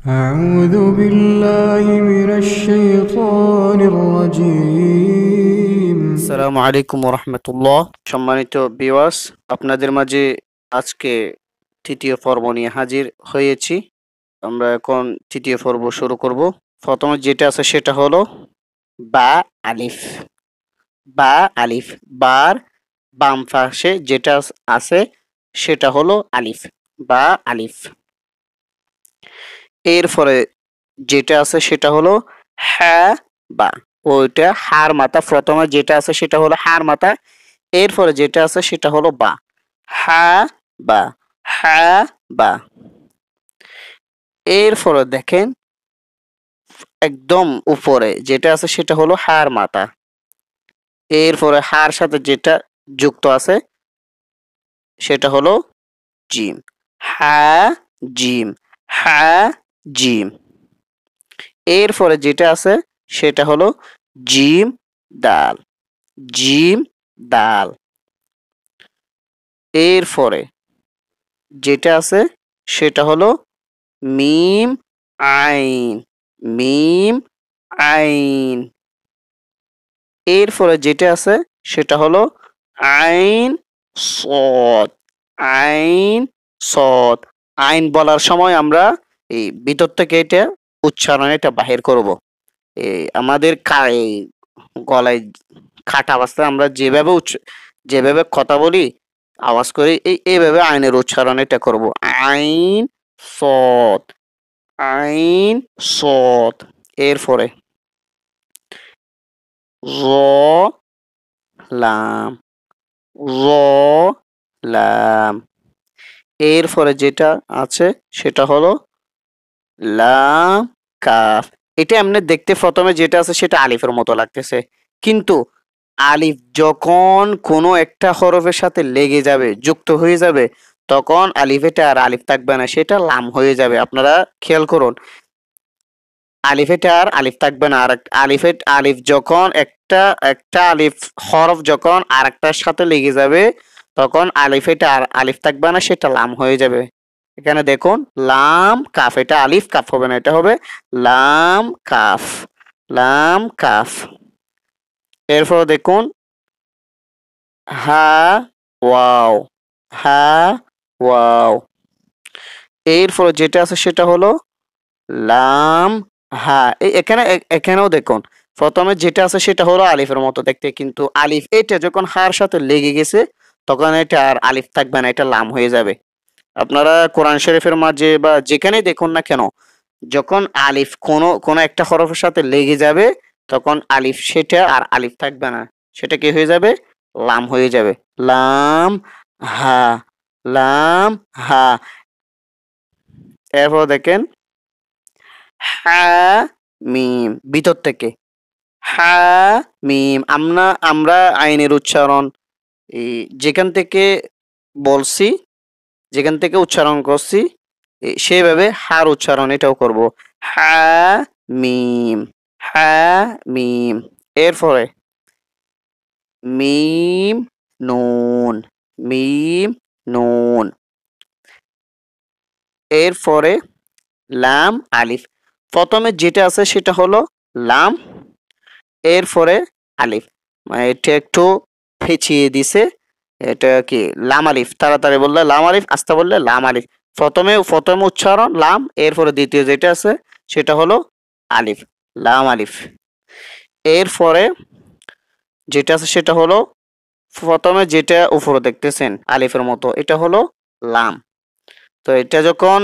أعوذ بالله من الشيطان الرجيم আসসালামু আলাইকুম রহমতুল্লাহ। সম্মানিত ভিউয়ার্স, আপনাদের মাঝে আজকে তৃতীয় পর্ব নিয়ে হাজির হয়েছি। আমরা এখন তৃতীয় পর্ব শুরু করব। প্রথমে যেটা আছে সেটা হলো বা আলিফ। বা আলিফ, বার বাম পাশে যেটা আছে সেটা হলো আলিফ, বা আলিফ। এরপরে যেটা আছে সেটা হলো হ্যাঁ বা, ওইটা হার মাথা। প্রথমে যেটা আছে সেটা হলো হার মাথা, এরপরে যেটা আছে সেটা হলো বা। হ্যাঁ বা, হ্যাঁ বা। এরপরে দেখেন একদম উপরে যেটা আছে সেটা হলো হার মাথা, এরপরে হার সাথে যেটা যুক্ত আছে সেটা হলো জিম। হ্যাঁ জিম, হ্যাঁ জিম। এরপরে যেটা আছে সেটা হলো জিম দাল, জিম দাল। এরপরে যেটা আছে সেটা হলো মিম আইন, মিম আইন। এরপরে যেটা আছে সেটা হলো আইন সদ, আইন সদ। আইন বলার সময় আমরা এই ভিতর থেকে এটা উচ্চারণ এটা বাহির করব। এই আমাদের এই গলায় খাটা অবস্থায় আমরা যেভাবে যেভাবে কথা বলি, আওয়াজ করি, এইভাবে আইনের উচ্চারণ এটা করব। আইন সদ, আইন সদ। এরপরে র লাম, র লাম। এরপরে যেটা আছে সেটা হলো লাম কাফ। এটা এমনি দেখতে প্রথমে যেটা আছে সেটা আলিফের মতো লাগতেছে, কিন্তু আলিফ যখন কোনো একটা হরফের সাথে লেগে যাবে, যুক্ত হয়ে যাবে, তখন আলিফেটা আর আলিফ থাকবে না, সেটা লাম হয়ে যাবে। আপনারা খেয়াল করুন, আলিফেটা আর আলিফ থাকবে না। আর আলিফের আলিফ যখন একটা একটা আলিফ হরফ যখন আর একটার সাথে লেগে যাবে, তখন আলিফেটা আর আলিফ থাকবে না, সেটা লাম হয়ে যাবে। এখানে দেখুন লাম কাফ, এটা আলিফ কাফ হবে না, এটা হবে লাম কাফ, লাম কাফ। এরপর দেখুন হা ওয়াও, হা ওয়াও। এরপর যেটা আছে সেটা হলো লাম হা। এখানে এখানেও দেখুন প্রথমে যেটা আছে সেটা হলো আলিফের মতো দেখতে, কিন্তু আলিফ এটা যখন হার সাথে লেগে গেছে তখন এটা আর আলিফ থাকবে না, এটা লাম হয়ে যাবে। আপনারা কোরআন শরীফের মাঝে বা যেখানেই দেখুন না কেন, যখন আলিফ কোনো কোনো একটা হরফের সাথে লেগে যাবে, তখন আলিফ সেটা আর আলিফ থাকবে না, সেটা কি হয়ে যাবে, লাম হয়ে যাবে। লাম হা, লাম হা। এরপর দেখেন হা মিম, ভিতর থেকে হা মিম। আমরা আইনের উচ্চারণ এই যেখান থেকে বলছি, যেখান থেকে উচ্চারণ করছি, সেভাবে হার উচ্চারণ এটাও করব। হা মিম, হা মিম। এরপরে মিম নুন, মিম নুন। এরপরে লাম আলিফ। প্রথমে যেটা আছে সেটা হলো লাম, এরপরে আলিফ। মানে এটা একটু পেঁচিয়ে দিছে, এটা কি লাম আলিফ। তাড়াতাড়ি বললে লাম আলিফ, আস্তে বললে লাম আলিফ। প্রথমে উচ্চারণ লাম, এরপরে দ্বিতীয় যেটা আছে সেটা হলো আলিফ, লাম আলিফ। এরপরে যেটা আছে সেটা হলো প্রথমে যেটা উপরে দেখতেছেন আলিফের মতো, এটা হলো লাম। তো এটা যখন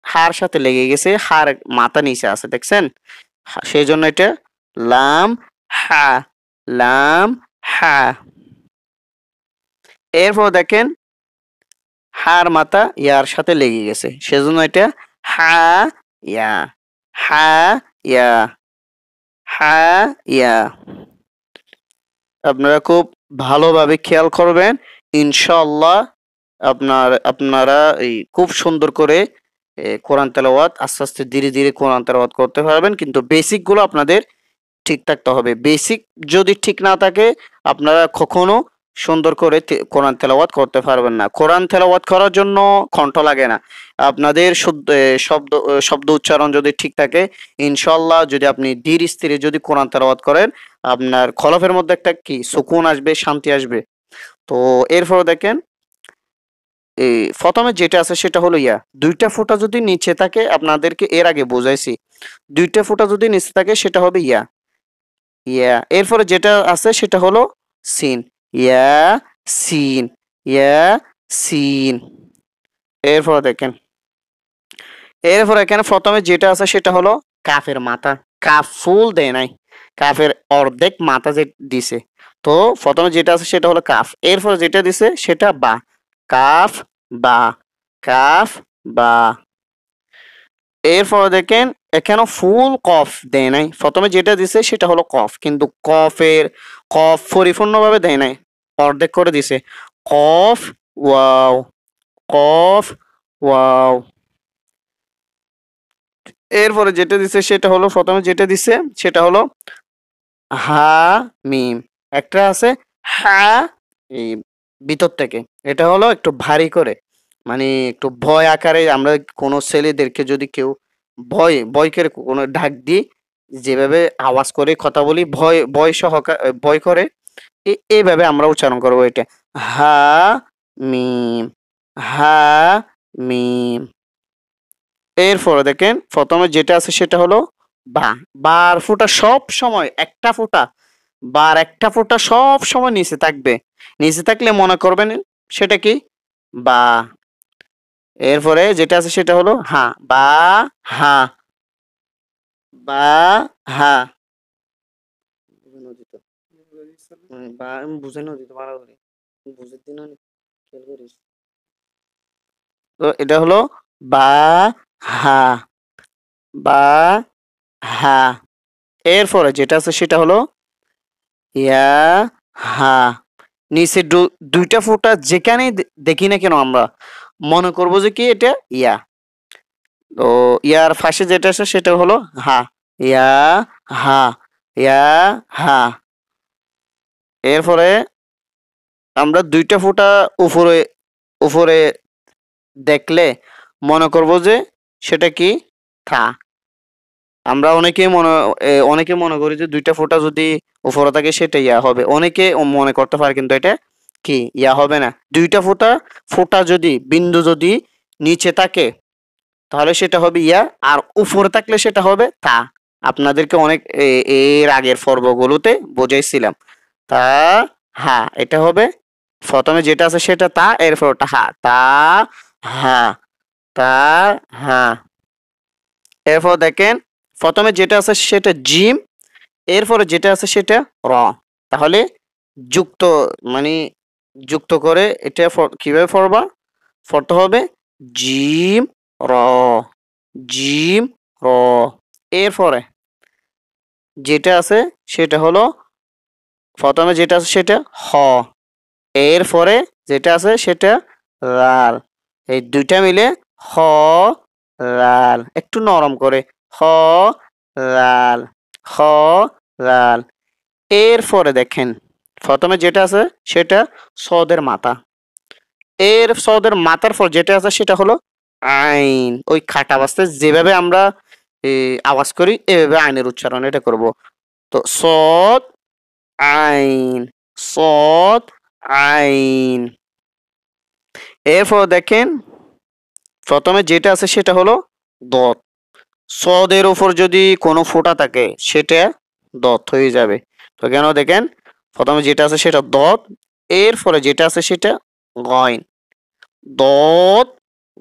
হার সাথে লেগে গেছে, হার মাথা নিচে আছে দেখছেন, সেই জন্য এটা লাম হা, লাম হা। এরপর দেখেন হার মাথা ইয়ার সাথে লেগে গেছে, সেজন্য এটা হা ইয়া, হা ইয়া, হা ইয়া। আপনারা খুব ভালোভাবে খেয়াল করবেন, ইনশাআল্লাহ আপনারা এই খুব সুন্দর করে কোরআন তেলাওয়াত আস্তে আস্তে ধীরে ধীরে কোরআন তেলাওয়াত করতে পারবেন। কিন্তু বেসিক গুলো আপনাদের ঠিক থাকতে হবে। বেসিক যদি ঠিক না থাকে আপনারা কখনো সুন্দর করে কোরআন তেলাওয়াত করতে পারবেন না। কোরআন তেলাওয়াত করার জন্য কণ্ঠ লাগে না। আপনাদের শুদ্ধ শব্দ উচ্চারণ যদি ঠিক থাকে, ইনশাআল্লাহ যদি আপনি ধীর স্থিরে যদি কোরআন তেলাওয়াত করেন, আপনার কলবের মধ্যে একটা কি সুকুন আসবে, শান্তি আসবে। তো এরপরে দেখেন এই প্রথমে যেটা আছে সেটা হলো ইয়া, দুইটা ফোঁটা যদি নিচে থাকে, আপনাদেরকে এর আগে বুঝাইছি, দুইটা ফোঁটা যদি নিচে থাকে সেটা হবে ইয়া, ইয়া। এরপরে যেটা আছে সেটা হলো সিন, ইয়া সিন, ইয়া সিন। এরপরে দেখেন, এরপরে এখানে প্রথমে যেটা আছে সেটা হলো কাফের মাথা, কাফ ফুল দেয় নাই, কাফের অর্ধেক মাথা যে দিছে। তো প্রথমে যেটা আছে সেটা হলো কাফ, এরপরে যেটা দিছে সেটা বা, কাফ বা, কাফ বা। এরপরে দেখেন এখানে ফুল কফ দেয় নাই, প্রথমে যেটা দিছে সেটা হলো কফ, কিন্তু কফ পরিপূর্ণভাবে দেয় নাই, অর্ধেক করে দিছে। কফ ওয়াও, কফ ওয়াও। এরপরে যেটা দিছে সেটা হলো, প্রথমে যেটা দিছে সেটা হলো হা মিম, একটা আছে হা এই ভিতর থেকে, এটা হলো একটু ভারী করে, মানে একটু ভয় আকারে। আমরা কোনো ছেলেদেরকে যদি কেউ ভয় ভয় করে কোনো ডাক দিই, যেভাবে আওয়াজ করে কথা বলি, ভয় ভয় সহকার ভয় করে, এইভাবে আমরা উচ্চারণ করবো এটা, হা মিম, হা মিম। এরপরে দেখেন প্রথমে যেটা আছে সেটা হলো বা, বার ফোঁটা সব সময় একটা ফোঁটা, বার একটা ফোঁটা সব সময় নিচে থাকবে, নিচে থাকলে মনে করবেন সেটা কি বা। এরপরে যেটা আছে সেটা হলো হা, বা হা, বা হা। বা আমি বুঝাই না দিতে পারা করি, বুঝে দিন খেয়াল করিস। তো এটা হলো বা হা, বা হা। এরপরে যেটা আছে সেটা হলো ইয়া হা, নিচে দুইটা ফোঁটা যেখানেই দেখি না কেন আমরা মনে করবো যে কি এটা ইয়া। তো ইয়ার ফাঁসে যেটা আছে সেটা হলো হা, ইয়া হা, ইয়া হা। এরপরে আমরা দুইটা ফোঁটা উপরে উপরে দেখলে মনে করব যে সেটা কি থা। আমরা অনেকে মনে করি যে দুইটা ফোঁটা যদি উপরে থাকে সেটা ইয়া হবে, অনেকে মনে করতে পারে, কিন্তু এটা কি ইয়া হবে না। দুইটা ফোঁটা ফোঁটা যদি বিন্দু যদি নিচে থাকে তাহলে সেটা হবে ইয়া, আর উপরে থাকলে সেটা হবে তা। আপনাদেরকে অনেক এর আগের পর্বগুলোতে বোঝাইছিলাম। তা হা, এটা হবে প্রথমে যেটা আছে সেটা তা, এরপর ওটা হা, তা হা, তা হা। এরপর দেখেন প্রথমে যেটা আছে সেটা জিম, এরপরে যেটা আছে সেটা র। তাহলে যুক্ত, মানে যুক্ত করে এটা কিভাবে পড়বা, পড়তে হবে জিম র, জিম র। এরপরে যেটা আছে সেটা হলো, প্রথমে যেটা আছে সেটা হ, এরপরে যেটা আছে সেটা লাল, এই দুইটা মিলে হ লাল, একটু নরম করে হ লাল, হ লাল। এরপরে দেখেন প্রথমে যেটা আছে সেটা সদের মাথা, এর সদের মাথার পর যেটা আছে সেটা হলো আইন, ওই খাটা বাস্তে যেভাবে আমরা আওয়াজ করি এভাবে আইনের উচ্চারণ এটা করব। তো সদ আইন, সদ আইন। এরপর দেখেন প্রথমে যেটা আছে সেটা হলো দত, সদের উপর যদি কোনো ফোঁটা থাকে সেটা দত হয়ে যাবে। তো কেন দেখেন প্রথমে যেটা আছে সেটা দত, এরপরে যেটা আছে সেটা গয়ন, দত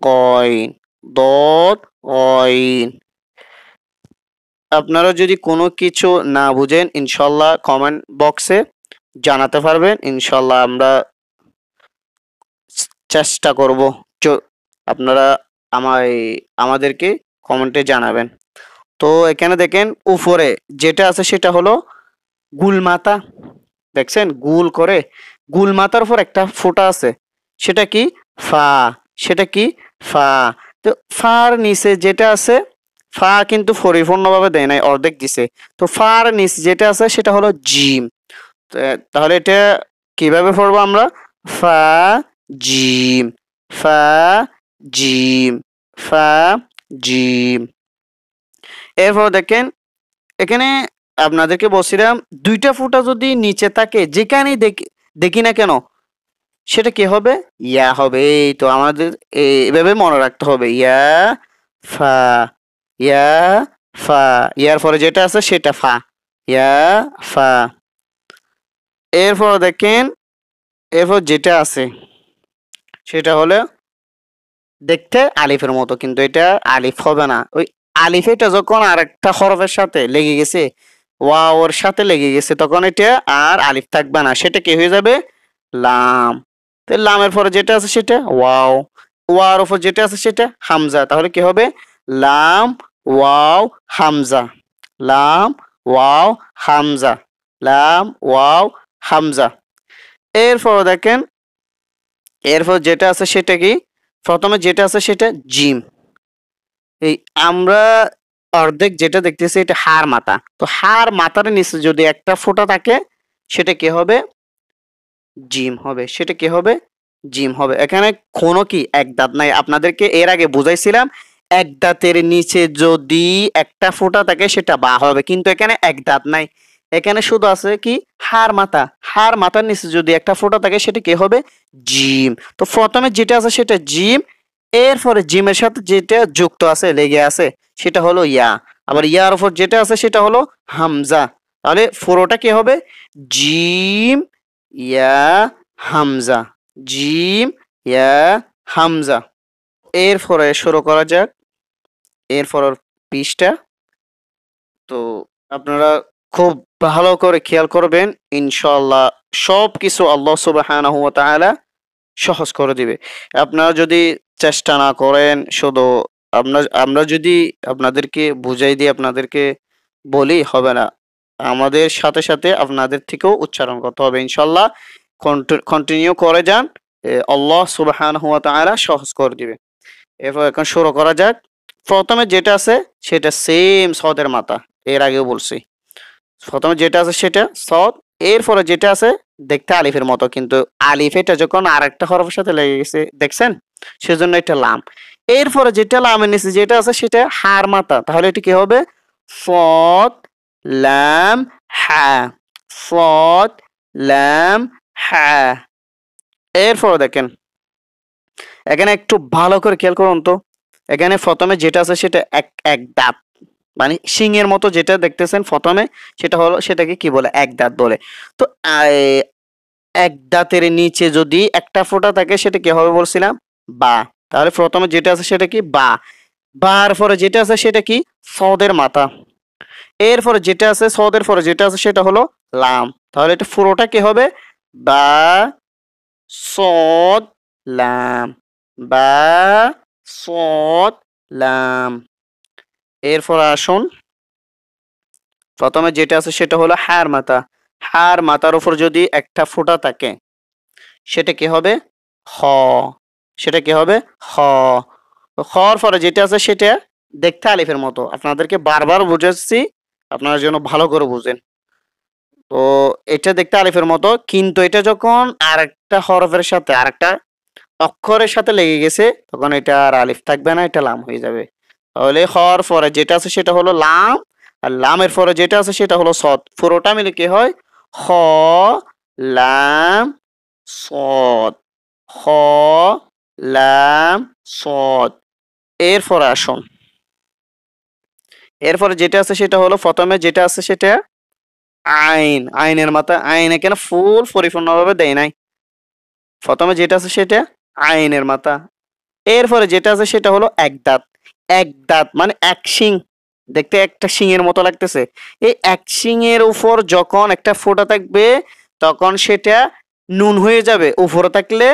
গয়ন, দত গয়ন। আপনারা যদি কোনো কিছু না বুঝেন ইনশাল্লাহ কমেন্ট বক্সে জানাতে পারবেন, ইনশাল্লাহ আমরা চেষ্টা করব। আপনারা আমাদেরকে কমেন্টে জানাবেন। তো এখানে দেখেন উপরে যেটা আছে সেটা হলো গুল মাথা, দেখছেন গুল করে, গুল মাথার উপর একটা ফোঁটা আছে সেটা কি ফা, সেটা কি ফা। তো ফার নিচে যেটা আছে, ফা কিন্তু পরিপূর্ণভাবে দেয় নাই, অর্ধেক দিছে। তো ফার নিচে যেটা আছে সেটা হলো জিম। তাহলে এটা কিভাবে পড়বো আমরা? ফা জিম, ফা জিম, ফা জিম। এরপর দেখেন এখানে আপনাদেরকে বলছিলাম দুইটা ফোঁটা যদি নিচে থাকে যেখানেই দেখি দেখি না কেন সেটা কি হবে? ইয়া হবে। এই তো আমাদের এভাবে মনে রাখতে হবে। ইয়া ফা, ইয়া ফা, ইয়ার পরে যেটা আছে সেটা ফা, ইয়া ফা। এরপর দেখেন এরপর যেটা আছে সেটা হলো দেখতে আলিফের মতো, কিন্তু এটা আলিফ হবে না। ওই আলিফ এটা যখন আরেকটা হরফের সাথে লেগে গেছে, ওয়াওর সাথে লেগে গেছে, তখন এটা আর আলিফ থাকবে না, সেটা কি হয়ে যাবে? লাম। তো লামের পরে যেটা আছে সেটা ওয়াও, ওয়ার উপর যেটা আছে সেটা হামজা, তাহলে কি হবে? লাম ওয়াও হামজা, লাম ওয়াও হামজা, লাম ওয়াও হামজা। এরপর দেখেন এরপর যেটা আছে সেটা কি? প্রথমে যেটা আছে সেটা জিম। এই আমরা অর্ধেক যেটা দেখতেছি এটা হাড় মাথা, তো হাড় মাথার নিচে যদি একটা ফোঁটা থাকে সেটা কি হবে? জিম হবে। সেটা কি হবে? জিম হবে। এখানে কোনো কি এক দাঁত নাই, আপনাদেরকে এর আগে বুঝাইছিলাম এক দাঁতের নিচে যদি একটা ফোঁটা থাকে সেটা বা হবে, কিন্তু এখানে এক দাঁত নাই, এখানে শুধু আছে কি হাড় মাথা, হাড় মাথার নিচে যদি একটা ফোঁটা থাকে সেটা কি হবে? জিম। তো প্রথমে যেটা আছে সেটা জিম, এরপরে জিমের সাথে যেটা যুক্ত আছে লেগে আছে সেটা হলো ইয়া, আবার ইয়ার উপর যেটা আছে সেটা হলো হামজা, তাহলে পুরোটা কি হবে? জিম ইয়া হামজা, জিম ইয়া হামজা। এরপরে শুরু করা যাক এরপরের পৃষ্ঠা। তো আপনারা খুব ভালো করে খেয়াল করবেন, ইনশাআল্লাহ সব কিছু আল্লাহ সুবহানাহু ওয়া তাআলা সহজ করে দিবে। আপনারা যদি চেষ্টা না করেন, শুধু আমরা যদি আপনাদেরকে বুঝাই দিয়ে আপনাদেরকে বলি হবে না, আমাদের সাথে সাথে আপনাদের থেকেও উচ্চারণ করতে হবে ইনশাল্লাহ। কন্টিনিউ করে যান, আল্লাহ সুবহানাহু ওয়া তাআলা সহজ করে দিবে। এরপর এখন শুরু করা যাক। প্রথমে যেটা আছে সেটা সেম সদের মাথা, এর আগেও বলছি। প্রথমে যেটা আছে সেটা সদ, এরপরে যেটা আছে দেখতে আলিফের মতো, কিন্তু আলিফ এটা যখন আরেকটা হরফের সাথে লেগে গেছে দেখছেন, সেজন্য এটা লাম। এরপরে যেটা লামের নিচে যেটা আছে সেটা হার মাথা, তাহলে এটা কি হবে? সদ লাম হা, সদ লাম হা। এরপরে দেখেন এখানে একটু ভালো করে খেয়াল করুন তো, এখানে প্রথমে যেটা আছে সেটা এক এক দাঁত, মানে শিংয়ের মতো যেটা দেখতেছেন প্রথমে সেটা হলো, সেটাকে কি বলে? এক দাঁত বলে। তো এক দাঁতের নিচে যদি একটা ফোঁটা থাকে সেটা কি হবে বলছিলাম? বা। তাহলে প্রথমে যেটা আছে সেটা কি? বা। বার পরে যেটা আছে সেটা কি? সদের মাথা। এরপরে যেটা আছে সদের পরে যেটা আছে সেটা হলো লাম, তাহলে এটা পুরোটা কি হবে? বা সদ লাম, বা সদ লাম। এরপর আসুন, প্রথমে যেটা আছে সেটা হলো হার মাথা, হার মাথার উপর যদি একটা ফোঁটা থাকে সেটা কি হবে? হ, সেটা কি হবে? হ। হর পরে যেটা আছে সেটা দেখতে আলিফের মতো, আপনাদেরকে বারবার বুঝাচ্ছি আপনারা যেন ভালো করে বুঝেন। তো এটা দেখতে আলিফের মতো, কিন্তু এটা যখন আরেকটা হরফের সাথে আরেকটা অক্ষরের সাথে লেগে গেছে তখন এটা আর আলিফ থাকবে না, এটা লাম হয়ে যাবে। তাহলে হর পরে যেটা আছে সেটা হলো লাম, আর লামের পরে যেটা আছে সেটা হলো সদ, পুরোটা মিলে কি হয়? হ লাম সদ, হ লাম সদ। এরপরে আসুন, এরপরে যেটা আছে সেটা হলো প্রথমে যেটা আছে সেটা আইন, আইনের মাথা, আইন এখানে ফুল পরিপূর্ণভাবে দেয় নাই, প্রথমে যেটা আছে সেটা আইনের মাথা। এরপরে যেটা আছে সেটা হলো এক দাঁত, এক দাঁত মানে এক শিং, দেখতে একটা শিংয়ের মতো লাগতেছে। এই এক শিংয়ের উপর যখন একটা ফোঁটা থাকবে তখন সেটা নুন হয়ে যাবে, উপরে থাকলে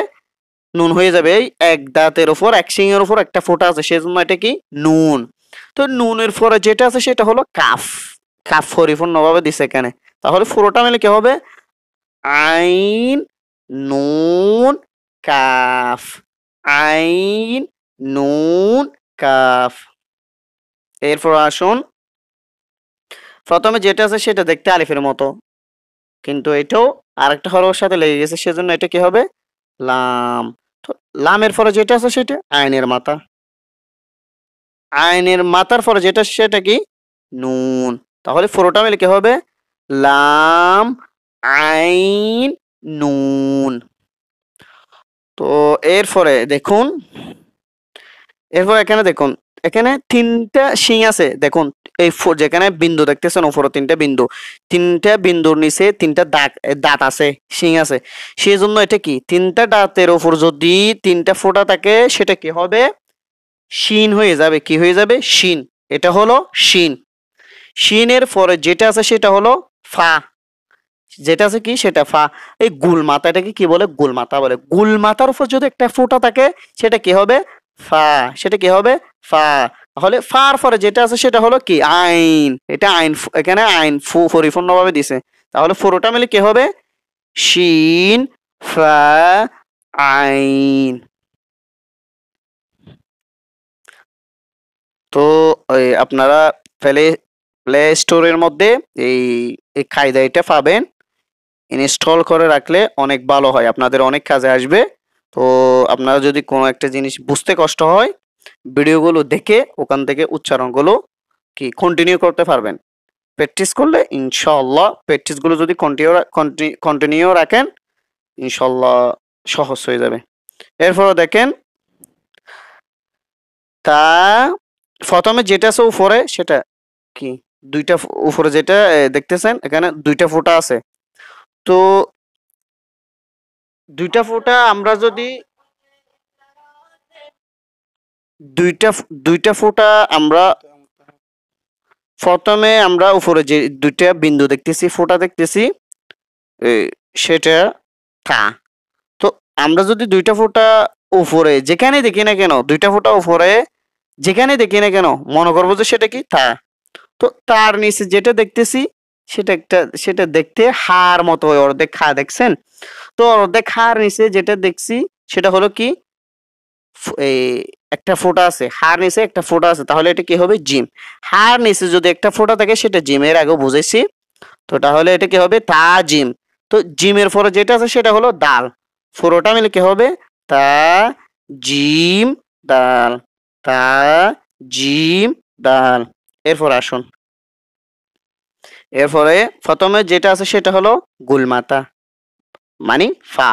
নুন হয়ে যাবে। এই এক দাঁতের উপর এক শিংয়ের উপর একটা ফোঁটা আছে সেজন্য এটা কি? নুন। তো নুনের পরে যেটা আছে সেটা হলো কাফ, কাফ পরিপূর্ণভাবে দিছে এখানে, তাহলে পুরোটা মিলে কি হবে? আইন নুন কাফ, আইন নুন কাফ। এরপর আসুন, প্রথমে যেটা আছে সেটা দেখতে আলিফের মতো, কিন্তু এটাও আরেকটা হরফের সাথে লেগে গেছে, সেজন্য এটা কি হবে? লাম। তো লামের পরে যেটা আছে সেটা আইনের মাথা। আইনের মাথার পরে যেটা সেটা কি? নুন। তাহলে পুরোটা মিলে কি হবে? লাম আইন নুন। তো এরপরে দেখুন, এরপর এখানে দেখুন, এখানে তিনটা শিং আছে দেখুন। এই যেখানে বিন্দু দেখতেছেন উপরে তিনটা বিন্দু, তিনটা বিন্দুর নিচে তিনটা দাঁত আছে, শিং আছে। সেই জন্য এটা কি, তিনটা দাঁতের উপর যদি তিনটা ফোঁটা থাকে সেটা কি হবে? শিন হয়ে যাবে। কি হয়ে যাবে? শিন। এটা হলো শিন। শিনের পরে যেটা আছে সেটা হলো ফা। যেটা আছে কি সেটা ফা। এই গুল মাথা, এটাকে কি বলে? গুল মাথা বলে। গুল মাথার উপর যদি একটা ফোঁটা থাকে সেটা কি হবে? ফা। সেটা কি হবে? ফা। তাহলে ফার পরে যেটা আছে সেটা হলো কি? আইন। এটা আইন, এখানে আইন পরিপূর্ণভাবে দিছে। তাহলে পুরোটা মিলে কি হবে? শিন ফা আইন। তো আপনারা প্লে প্লে স্টোরের মধ্যে এই এই কায়দা এটা পাবেন। ইনস্টল করে রাখলে অনেক ভালো হয়, আপনাদের অনেক কাজে আসবে। তো আপনারা যদি কোনো একটা জিনিস বুঝতে কষ্ট হয়, ভিডিওগুলো দেখে ওখান থেকে উচ্চারণগুলো কি কন্টিনিউ করতে পারবেন। প্র্যাকটিস করলে ইনশাআল্লাহ, প্র্যাকটিসগুলো যদি কন্টিনিউ রাখেন ইনশাআল্লাহ সহজ হয়ে যাবে। এরপরে দেখেন, তা প্রথমে যেটা আছে উপরে সেটা কি? দুইটা উপরে যেটা দেখতেছেন এখানে দুইটা ফোঁটা আছে। তো দুইটা ফোঁটা আমরা যদি দুইটা দুইটা ফোঁটা আমরা প্রথমে আমরা উপরে যে দুইটা বিন্দু দেখতেছি, ফোঁটা দেখতেছি, এ, সেটা কা। তো আমরা যদি দুইটা ফোঁটা উপরে যেখানে দেখি না কেন, দুইটা ফোঁটা উপরে যেখানে দেখি না কেন মনে করবো যে সেটা কি? তা। তো তার নিচে যেটা দেখতেছি সেটা দেখতে হার মতো হয়, অর্ধেক খা দেখছেন? তো অর্ধেক হার নিচে যেটা দেখছি সেটা হলো কি? এই একটা ফোঁটা আছে, হার নিচে একটা ফোঁটা আছে, তাহলে এটা কি হবে? জিম। হার নিচে যদি একটা ফোঁটা থাকে সেটা জিম, এর আগেও বুঝেছি। তো তাহলে এটা কি হবে? তা জিম। তো জিমের পরে যেটা আছে সেটা হলো দাল। পুরোটা মিলে কি হবে? তা জিম দাল। তা জিম দাল। এরপর আসুন, এরপরে প্রথমে যেটা আছে সেটা হলো গুলমাতা, মানে ফা।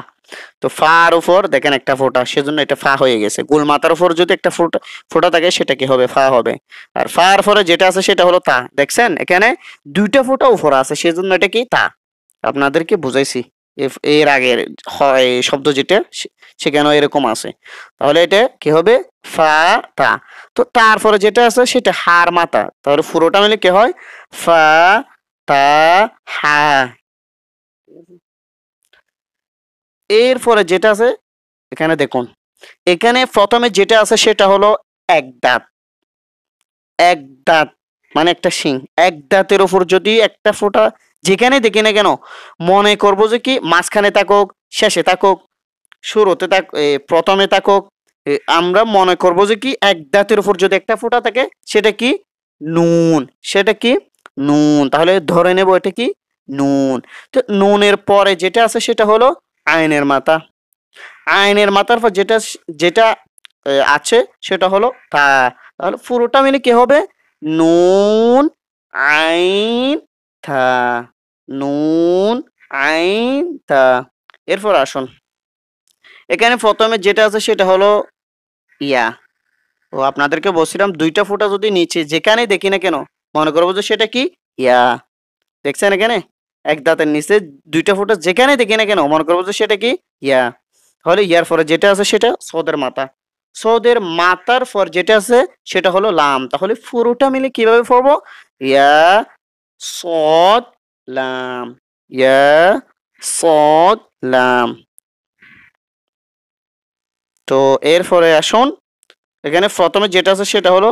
তো ফার উপর দেখেন একটা ফোঁটা, সেজন্য এটা ফা হয়ে গেছে। গোল মাথার উপর যদি একটা ফোঁটা ফোঁটা থাকে সেটা কি হবে? ফা হবে। আর ফার পরে যেটা আছে সেটা হলো তা। দেখছেন এখানে দুইটা ফোঁটা উপর আছে, সেজন্য এটা কি? তা। আপনাদেরকে বুঝাইছি এর আগের হয় শব্দ যেটা সেখানেও এরকম আছে। তাহলে এটা কি হবে? ফা তা। তো তারপরে যেটা আছে সেটা হার মাথা, তাহলে পুরোটা মিলে কি হয়? ফা তা হা। এরপরে যেটা আছে এখানে দেখুন, এখানে প্রথমে যেটা আছে সেটা হলো এক দাঁত। এক দাঁত মানে একটা শিং। এক দাঁতের উপর যদি একটা ফোঁটা যেখানে দেখি না কেন মনে করবো যে কি মাঝখানে থাকুক, শেষে থাকুক, শুরুতে থাক, প্রথমে থাকুক, আমরা মনে করবো যে কি এক দাঁতের উপর যদি একটা ফোঁটা থাকে সেটা কি? নুন। সেটা কি? নুন। তাহলে ধরে নেব এটা কি? নুন। তো নুনের পরে যেটা আছে সেটা হলো আইনের মাথা। আইনের মাথার পর যেটা যেটা আছে সেটা হলো তা। তাহলে পুরোটা মিলে কি হবে? নুন আইন থা। নুন আইন থা। এরপর আসুন, এখানে প্রথমে যেটা আছে সেটা হলো ইয়া। ও আপনাদেরকে বলছিলাম দুইটা ফোঁটা যদি নিচে যেখানে দেখি না কেন মনে করবো যে সেটা কি? ইয়া। দেখছেন এখানে এক দাঁতের নিচে দুইটা ফোঁটা যেখানে দেখি না কেন মনে করবো যে সেটা কি? ইয়া। তাহলে ইয়ার পরে যেটা আছে সেটা সদের মাথা। সদের মাথার পর যেটা আছে সেটা হলো লাম। তাহলে পুরোটা মিলে কিভাবে পড়বো? ইয়া সদ লাম। ইয়া সদ লাম। তো এরপরে আসুন, এখানে প্রথমে যেটা আছে সেটা হলো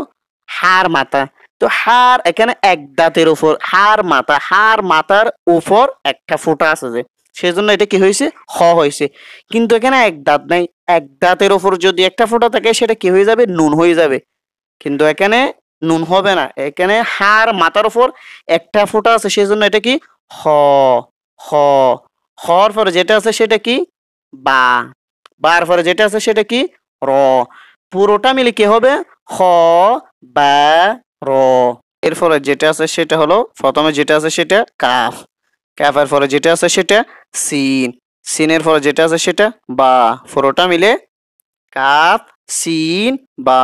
হার মাথা। তো হার এখানে এক দাঁতের উপর হার মাথা, হার মাথার উপর একটা ফোঁটা আছে যে, সেজন্য এটা কি হয়েছে? হ হয়েছে। কিন্তু এখানে এক দাঁত নাই, এক দাঁতের উপর যদি একটা ফোঁটা থাকে সেটা কি হয়ে যাবে? নুন হয়ে যাবে। কিন্তু এখানে নুন হবে না, এখানে হার মাথার উপর একটা ফোঁটা আছে সেজন্য এটা কি? হ। হ, হর পরে যেটা আছে সেটা কি বা, বার পরে যেটা আছে সেটা কি র, পুরোটা মিলে কি হবে হ বা র। এরপরে যেটা আছে সেটা হলো প্রথমে যেটা আছে সেটা কাফ, কাফের পরে যেটা আছে সেটা সিন, সিনের পরে যেটা আছে সেটা বা, পুরোটা মিলে কাফ সিন বা।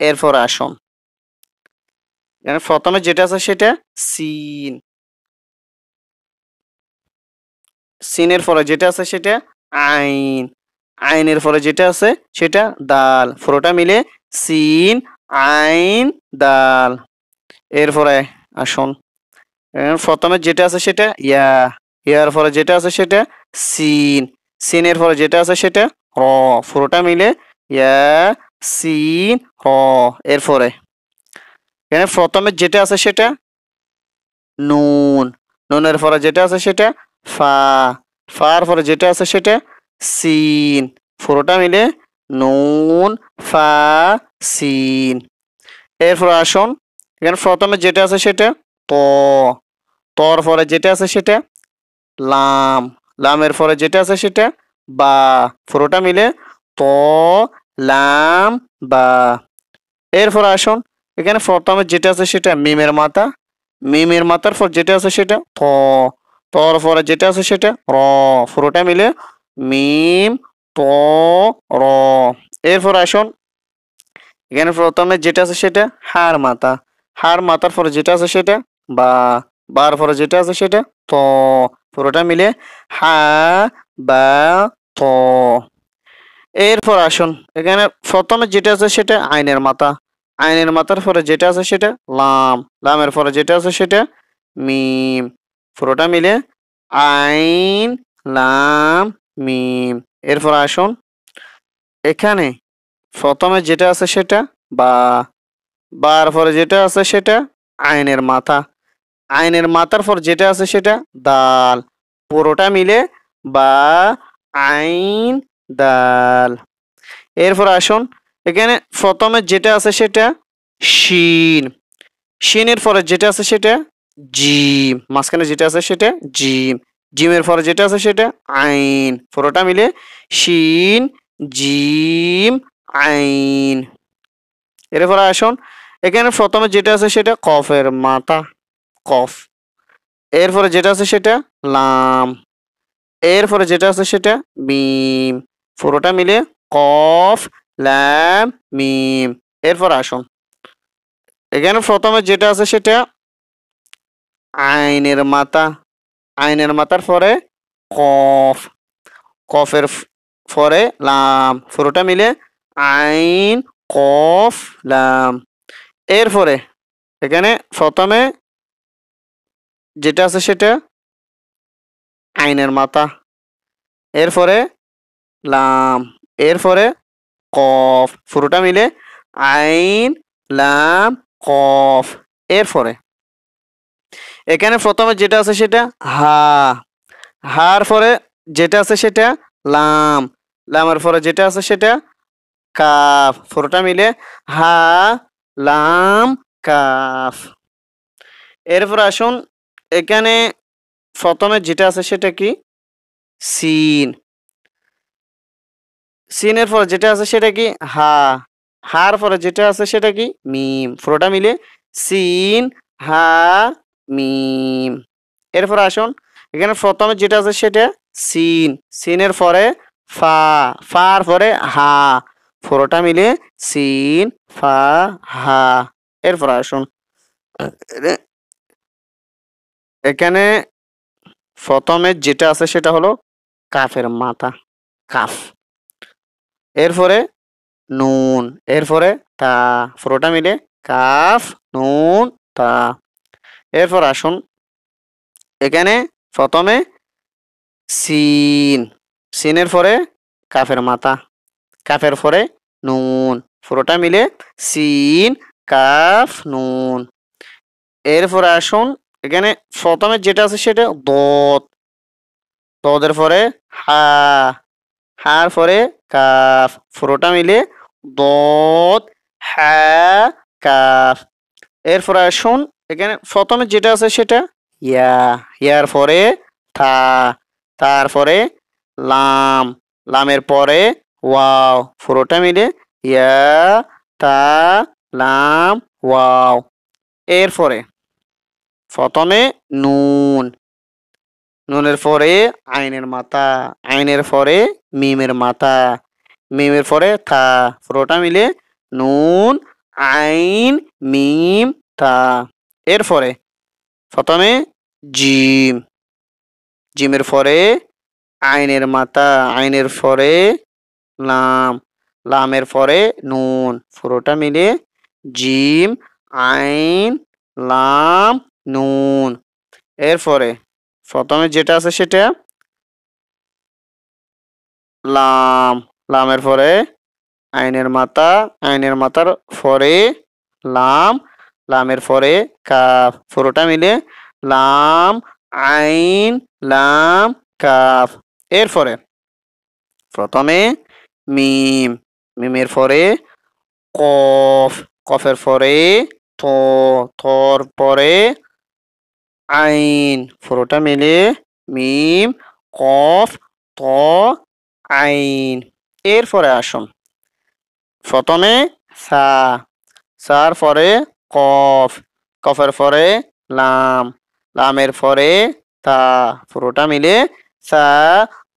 এরপর আসুন এখানে প্রথমে যেটা আছে সেটা সিন, সিনের পরে যেটা আছে সেটা আইন, আইনের পরে যেটা আছে সেটা দাল, পুরোটা মিলে সিন আইন দাল। এরপরে আসুন প্রথমে যেটা আছে সেটা ইয়া, ইয়ার পরে যেটা আছে সেটা সিন, সিনের পরে যেটা আছে সেটা র, পুরোটা মিলে ইয়া সিন র। এরপরে এখানে প্রথমে যেটা আছে সেটা নুন, নুনের পরে যেটা আছে সেটা ফা, ফার পরে যেটা আছে সেটা সিন, পুরোটা মিলে নুন ফা সিন। এরপর আসুন এখানে প্রথমে যেটা আছে সেটা ত, তর পরে যেটা আছে সেটা লাম, লামের পরে যেটা আছে সেটা বা, পুরোটা মিলে ত লাম বা। এরপর আসুন এখানে প্রথমে যেটা আছে সেটা মিমের মাথা, মিমের মাথার পর যেটা আছে সেটা থ, তর পরে যেটা আছে সেটা র, পুরোটা মিলে মিম ত র। এরপর আসুন এখানে প্রথমে যেটা আছে সেটা হার মাথা, হার মাথার পরে যেটা আছে সেটা বা, বার পরে যেটা আছে সেটা ত, পুরোটা মিলে হা বা ত। এরপর আসুন এখানে প্রথমে যেটা আছে সেটা আইনের মাথা, আইনের মাথার পরে যেটা আছে সেটা লাম, লামের পরে যেটা আছে সেটা মিম, পুরোটা মিলে আইন লাম মিম। এরপর আসুন এখানে প্রথমে যেটা আছে সেটা বা, বার পরে যেটা আছে সেটা আইনের মাথা, আইনের মাথার পর যেটা আছে সেটা দাল, পুরোটা মিলে বা আইন দাল। এরপর আসুন এখানে প্রথমে যেটা আছে সেটা শিন, শিনের পরে যেটা আছে সেটা জিম, মাঝখানে যেটা আছে সেটা জিম, জিমের পরে যেটা আছে সেটা আইন, পুরোটা মিলে শিন জিম আইন। এরপরে আসুন এখানে প্রথমে যেটা আছে সেটা কফের মাথা, কফ, এরপরে যেটা আছে সেটা লাম, এরপরে যেটা আছে সেটা মিম, পুরোটা মিলে কফ লাম মিম। এরপর আসুন এখানে প্রথমে যেটা আছে সেটা আইনের মাথা, আইনের মাথার পরে কফ, কফের পরে লাম, পুরোটা মিলে আইন কফ লাম। এরপরে এখানে প্রথমে যেটা আছে সেটা আইনের মাথা, এরপরে লাম, এরপরে কফ, পুরোটা মিলে আইন লাম কফ। এরপরে এখানে প্রথমে যেটা আছে সেটা হা, হার পরে যেটা আছে সেটা লাম, লামের পরে যেটা আছে সেটা কাফ, পুরোটা মিলে হা লাম কাফ। এরপর আসুন এখানে প্রথমে যেটা আছে সেটা কি সিন, সিনের পরে যেটা আছে সেটা কি হা, হার পরে যেটা আছে সেটা কি মিম, পুরোটা মিলে সিন হা মিম। এরপর আসুন এখানে প্রথমে যেটা আছে সেটা সিন, সিনের পরে ফা, ফার পরে হা, পুরোটা মিলে সিন ফা হা। এরপর আসুন এখানে প্রথমে যেটা আছে সেটা হলো কাফের মাথা, কাফ, এরপরে নুন, এরপরে তা, পুরোটা মিলে কাফ নুন তা। এরপর আসুন এখানে প্রথমে সিন, সিনের পরে কাফের মাথা, কাফের পরে নুন, পুরোটা মিলে সিন কাফ নুন। এরপরে আসুন এখানে প্রথমে যেটা আছে সেটা দত, দদের পরে হা, হার পরে কাফ, পুরোটা মিলে দত হা কাফ। এরপরে আসুন এখানে প্রথমে যেটা আছে সেটা ইয়া, ইয়ার পরে থা, তারপরে লাম, লামের পরে ওয়াও, পুরোটা মিলে ইয়া, তা, লাম, ওয়াও। এরপরে প্রথমে নুন, নুনের পরে আইনের মাথা, আইনের পরে মিমের মাথা, মিমের পরে থা, পুরোটা মিলে নুন, আইন, মিম, থা। এরপরে প্রথমে জিম, জিমের পরে আইনের মাথা, আইনের পরে লাম, লামের পরে নুন, পুরোটা মিলে জিম, আইন, লাম, নুন। এরপরে প্রথমে যেটা আছে সেটা লাম, লামের পরে আইনের মাথা, আইনের মাথার পরে লাম, লামের পরে কাফ, পুরোটা মিলে লাম, আইন, লাম, কাফ। এরপরে প্রথমে মিম, মিমের পরে কফ, কফের পরে ত, থর পরে আইন, পুরোটা মিলে মিম, কফ, ত, আইন। এরপরে আসুন প্রথমে সা, সার পরে কফ, কফের পরে লাম, লামের পরে তা, পুরোটা মিলে সা,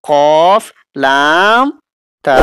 কফ, লাম, তা।